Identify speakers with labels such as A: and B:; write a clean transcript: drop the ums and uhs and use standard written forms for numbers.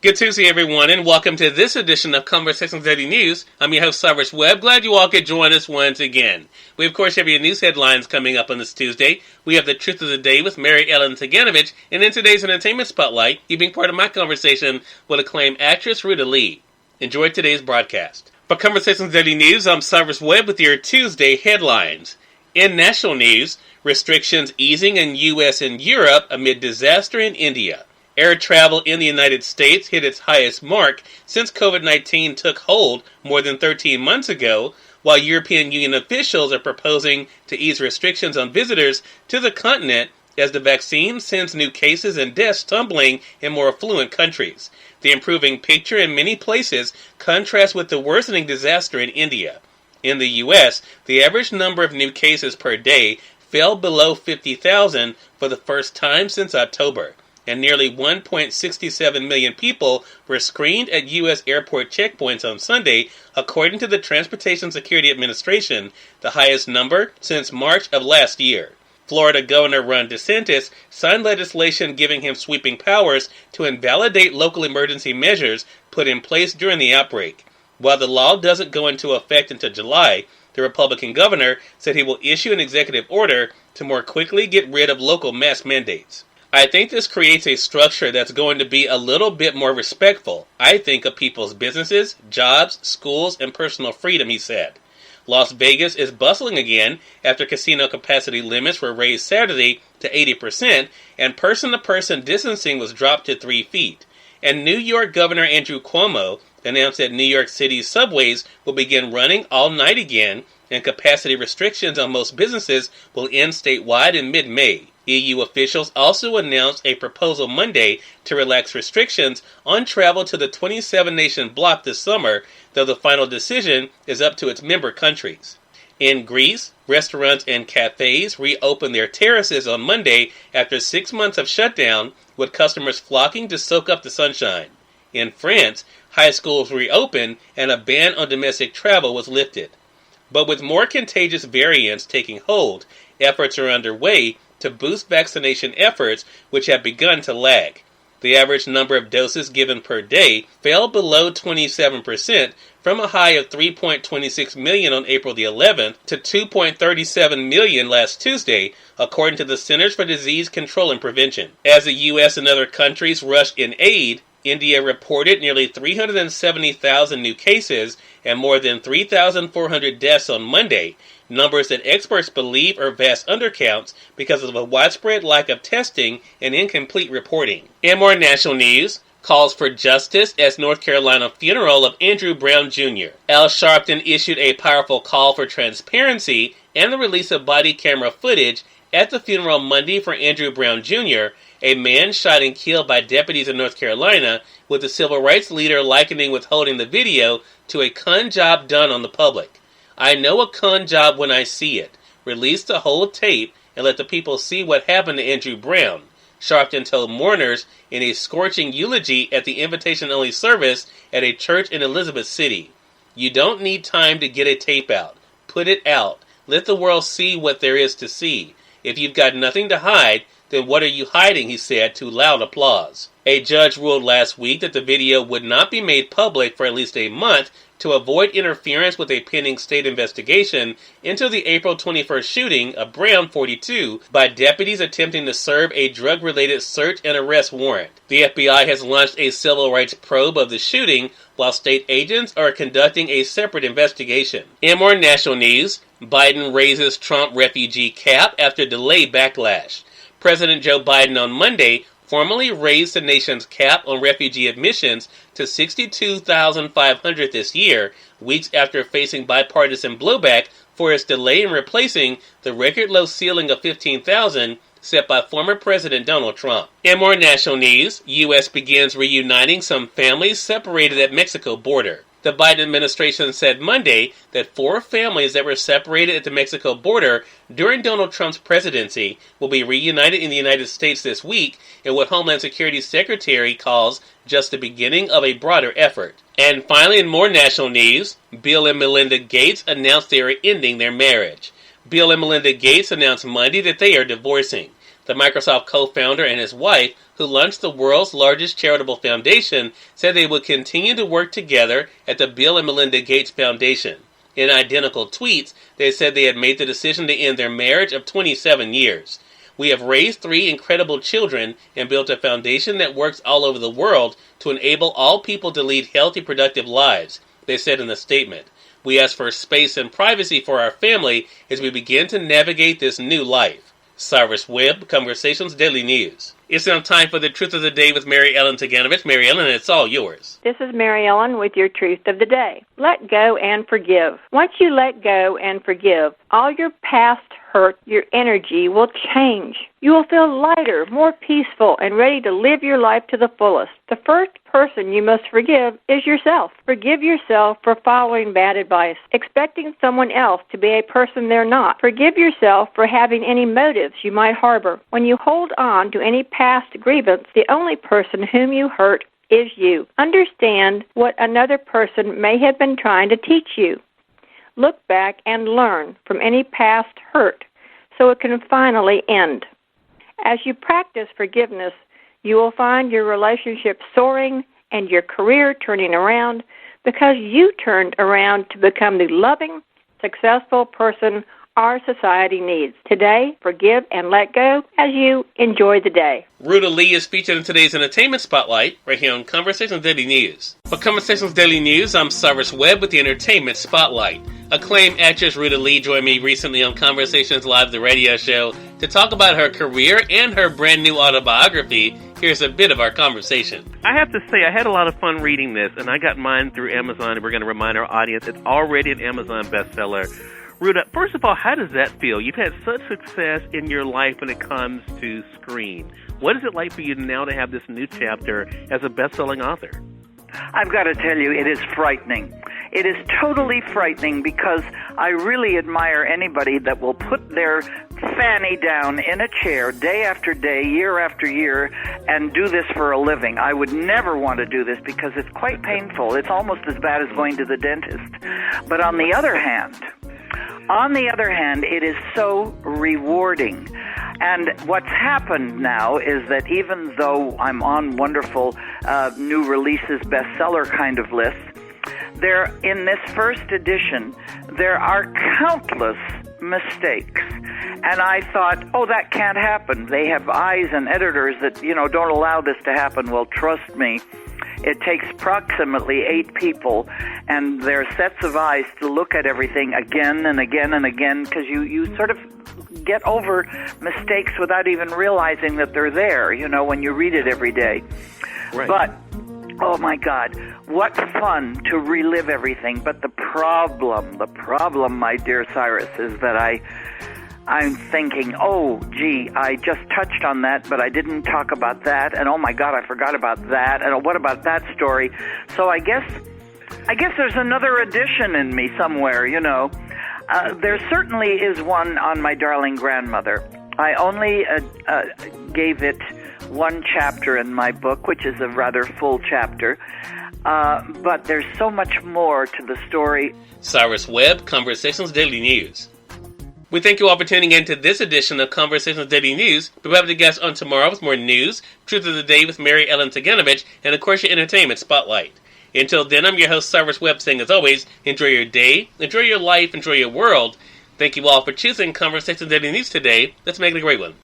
A: Good Tuesday, everyone, and welcome to this edition of Conversations Daily News. I'm your host, Cyrus Webb. Glad you all could join us once again. We, of course, have your news headlines coming up on this Tuesday. We have the Truth of the Day with Mary Ellen Ciganovich, and in today's Entertainment Spotlight, you being part of my conversation with acclaimed actress Ruta Lee. Enjoy today's broadcast. For Conversations Daily News, I'm Cyrus Webb with your Tuesday headlines. In national news, restrictions easing in U.S. and Europe amid disaster in India. Air travel in the United States hit its highest mark since COVID-19 took hold more than 13 months ago, while European Union officials are proposing to ease restrictions on visitors to the continent as the vaccine sends new cases and deaths tumbling in more affluent countries. The improving picture in many places contrasts with the worsening disaster in India. In the U.S., the average number of new cases per day fell below 50,000 for the first time since October, and nearly 1.67 million people were screened at U.S. airport checkpoints on Sunday, according to the Transportation Security Administration, the highest number since March of last year. Florida Governor Ron DeSantis signed legislation giving him sweeping powers to invalidate local emergency measures put in place during the outbreak. While the law doesn't go into effect until July, the Republican governor said he will issue an executive order to more quickly get rid of local mask mandates. I think this creates a structure that's going to be a little bit more respectful, I think, of people's businesses, jobs, schools, and personal freedom, he said. Las Vegas is bustling again after casino capacity limits were raised Saturday to 80%, and person-to-person distancing was dropped to 3 feet. And New York Governor Andrew Cuomo announced that New York City's subways will begin running all night again, and capacity restrictions on most businesses will end statewide in mid-May. EU officials also announced a proposal Monday to relax restrictions on travel to the 27-nation bloc this summer, though the final decision is up to its member countries. In Greece, restaurants and cafes reopened their terraces on Monday after 6 months of shutdown, with customers flocking to soak up the sunshine. In France, high schools reopened and a ban on domestic travel was lifted. But with more contagious variants taking hold, efforts are underway to boost vaccination efforts, which have begun to lag. The average number of doses given per day fell below 27% from a high of 3.26 million on April the 11th to 2.37 million last Tuesday, according to the Centers for Disease Control and Prevention. As the U.S. and other countries rushed in aid, India reported nearly 370,000 new cases and more than 3,400 deaths on Monday, numbers that experts believe are vast undercounts because of a widespread lack of testing and incomplete reporting. In more national news, calls for justice as North Carolina funeral of Andrew Brown Jr. Al Sharpton issued a powerful call for transparency and the release of body camera footage at the funeral Monday for Andrew Brown Jr., a man shot and killed by deputies in North Carolina, with the civil rights leader likening withholding the video to a con job done on the public. I know a con job when I see it. Release the whole tape and let the people see what happened to Andrew Brown, Sharpton told mourners in a scorching eulogy at the invitation-only service at a church in Elizabeth City. You don't need time to get a tape out. Put it out. Let the world see what there is to see. If you've got nothing to hide, then what are you hiding, he said, to loud applause. A judge ruled last week that the video would not be made public for at least a month to avoid interference with a pending state investigation into the April 21st shooting of Brown, 42, by deputies attempting to serve a drug-related search and arrest warrant. The FBI has launched a civil rights probe of the shooting, while state agents are conducting a separate investigation. In more national news, Biden raises Trump refugee cap after delayed backlash. President Joe Biden on Monday formally raised the nation's cap on refugee admissions to 62,500 this year, weeks after facing bipartisan blowback for its delay in replacing the record-low ceiling of 15,000 set by former President Donald Trump. In more national news, U.S. begins reuniting some families separated at Mexico border. The Biden administration said Monday that 4 families that were separated at the Mexico border during Donald Trump's presidency will be reunited in the United States this week in what Homeland Security Secretary calls just the beginning of a broader effort. And finally, in more national news, Bill and Melinda Gates announced they are ending their marriage. Bill and Melinda Gates announced Monday that they are divorcing. The Microsoft co-founder and his wife, who launched the world's largest charitable foundation, said they would continue to work together at the Bill and Melinda Gates Foundation. In identical tweets, they said they had made the decision to end their marriage of 27 years. We have raised 3 incredible children and built a foundation that works all over the world to enable all people to lead healthy, productive lives, they said in a statement. We ask for space and privacy for our family as we begin to navigate this new life. Cyrus Webb, Conversations Daily News. It's now time for the Truth of the Day with Mary Ellen Ciganovich. Mary Ellen, it's all yours.
B: This is Mary Ellen with your Truth of the Day. Let go and forgive. Once you let go and forgive, all your past hurt, your energy will change. You will feel lighter, more peaceful, and ready to live your life to the fullest. The first person you must forgive is yourself. Forgive yourself for following bad advice, expecting someone else to be a person they're not. Forgive yourself for having any motives you might harbor. When you hold on to any past grievance, the only person whom you hurt is you. Understand what another person may have been trying to teach you. Look back and learn from any past hurt so it can finally end. As you practice forgiveness, you will find your relationship soaring and your career turning around because you turned around to become the loving, successful person our society needs. Today, forgive and let go as you enjoy the day.
A: Ruta Lee is featured in today's Entertainment Spotlight right here on Conversations Daily News. For Conversations Daily News, I'm Cyrus Webb with the Entertainment Spotlight. Acclaimed actress Ruta Lee joined me recently on Conversations Live, the radio show, to talk about her career and her brand new autobiography. Here's a bit of our conversation. I have to say, I had a lot of fun reading this, and I got mine through Amazon, and we're going to remind our audience it's already an Amazon bestseller. Ruta, first of all, how does that feel? You've had such success in your life when it comes to screen. What is it like for you now to have this new chapter as a best-selling author?
C: I've got to tell you, it is frightening. It is totally frightening because I really admire anybody that will put their fanny down in a chair day after day, year after year, and do this for a living. I would never want to do this because it's quite painful. It's almost as bad as going to the dentist. But on the other hand, it is so rewarding. And what's happened now is that even though I'm on wonderful new releases bestseller kind of lists, there in this first edition, there are countless mistakes. And I thought, oh, that can't happen. They have eyes and editors that, don't allow this to happen. Well, trust me. It takes approximately 8 people and their sets of eyes to look at everything again and again and again because you sort of get over mistakes without even realizing that they're there, when you read it every day.
A: Right.
C: But, oh my God, what fun to relive everything. But the problem, my dear Cyrus, is that I'm thinking, oh, gee, I just touched on that, but I didn't talk about that, and oh my God, I forgot about that, and what about that story? So I guess there's another edition in me somewhere, There certainly is one on my darling grandmother. I only gave it one chapter in my book, which is a rather full chapter, but there's so much more to the story.
A: Cyrus Webb, Conversations Daily News. We thank you all for tuning in to this edition of Conversations Daily News. We'll have the guests on tomorrow with more news, Truth of the Day with Mary Ellen Ciganovich, and of course your Entertainment Spotlight. Until then, I'm your host Cyrus Webb saying as always, enjoy your day, enjoy your life, enjoy your world. Thank you all for choosing Conversations Daily News today. Let's make it a great one.